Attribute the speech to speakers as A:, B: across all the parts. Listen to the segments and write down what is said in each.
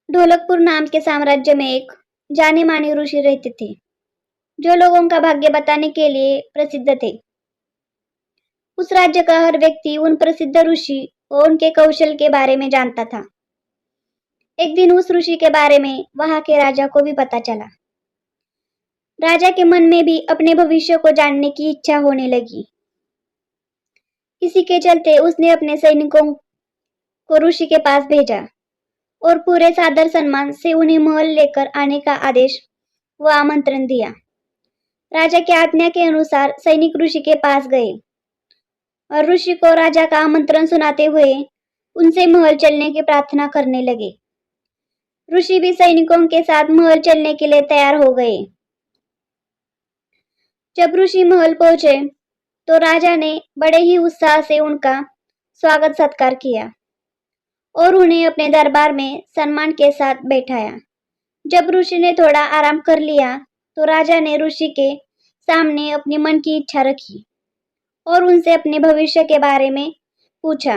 A: ढोलकपुर नाम के साम्राज्य में एक जाने माने ऋषि रहते थे जो लोगों का भाग्य बताने के लिए प्रसिद्ध थे। उस राज्य का हर व्यक्ति उन प्रसिद्ध ऋषि और उनके कौशल के बारे में जानता था। एक दिन उस ऋषि के बारे में वहां के राजा को भी पता चला। राजा के मन में भी अपने भविष्य को जानने की इच्छा होने लगी। इसी के चलते उसने अपने सैनिकों को ऋषि के पास भेजा और पूरे सादर सम्मान से उन्हें महल लेकर आने का आदेश व आमंत्रण दिया। राजा की आज्ञा के अनुसार सैनिक ऋषि के पास गए और ऋषि को राजा का आमंत्रण सुनाते हुए उनसे महल चलने की प्रार्थना करने लगे। ऋषि भी सैनिकों के साथ महल चलने के लिए तैयार हो गए। जब ऋषि महल पहुंचे तो राजा ने बड़े ही उत्साह से उनका स्वागत सत्कार किया और उन्हें अपने दरबार में सम्मान के साथ बैठाया। जब ऋषि ने थोड़ा आराम कर लिया तो राजा ने ऋषि के सामने अपनी मन की इच्छा रखी और उनसे अपने भविष्य के बारे में पूछा।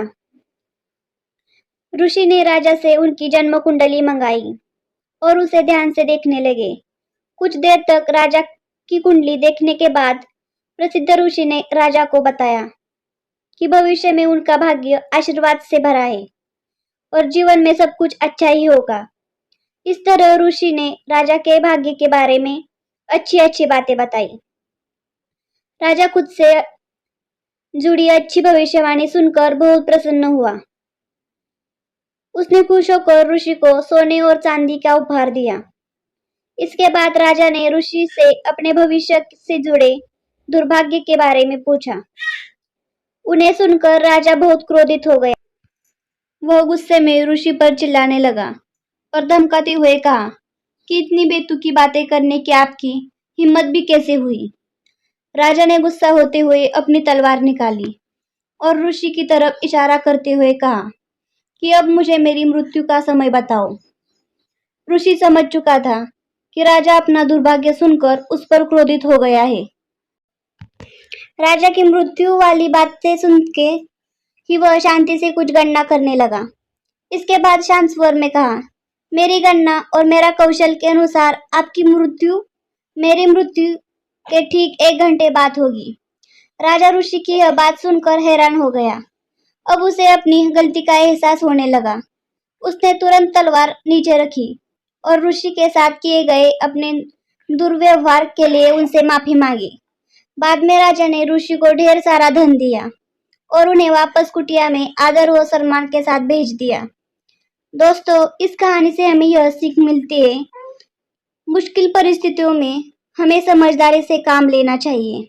A: ऋषि ने राजा से उनकी जन्म कुंडली मंगाई और उसे ध्यान से देखने लगे। कुछ देर तक राजा की कुंडली देखने के बाद प्रसिद्ध ऋषि ने राजा को बताया कि भविष्य में उनका भाग्य आशीर्वाद से भरा है और जीवन में सब कुछ अच्छा ही होगा। इस तरह ऋषि ने राजा के भाग्य के बारे में अच्छी अच्छी बातें बताई। राजा खुद से जुड़ी अच्छी भविष्यवाणी सुनकर बहुत प्रसन्न हुआ। उसने खुश होकर ऋषि को सोने और चांदी का उपहार दिया। इसके बाद राजा ने ऋषि से अपने भविष्य से जुड़े दुर्भाग्य के बारे में पूछा। उन्हें सुनकर राजा बहुत क्रोधित हो गया। वह गुस्से में ऋषि पर चिल्लाने लगा और धमकाते हुए कहा कि इतनी बेतुकी बातें करने की आपकी हिम्मत भी कैसे हुई। राजा ने गुस्सा होते हुए अपनी तलवार निकाली और ऋषि की तरफ इशारा करते हुए कहा कि अब मुझे मेरी मृत्यु का समय बताओ। ऋषि समझ चुका था कि राजा अपना दुर्भाग्य सुनकर उस पर क्रोधित हो गया है। राजा की मृत्यु वाली बातें सुन के ही वह शांति से कुछ गणना करने लगा। इसके बाद शांत स्वर में कहा, मेरी गणना और मेरा कौशल के अनुसार आपकी मृत्यु मेरी मृत्यु के ठीक 1 घंटे बाद होगी। राजा ऋषि की यह बात सुनकर हैरान हो गया। अब उसे अपनी गलती का एहसास होने लगा। उसने तुरंत तलवार नीचे रखी और ऋषि के साथ किए गए अपने दुर्व्यवहार के लिए उनसे माफी मांगी। बाद में राजा ने ऋषि को ढेर सारा धन दिया और उन्हें वापस कुटिया में आदर व सम्मान के साथ भेज दिया। दोस्तों, इस कहानी से हमें यह सीख मिलती है, मुश्किल परिस्थितियों में हमें समझदारी से काम लेना चाहिए।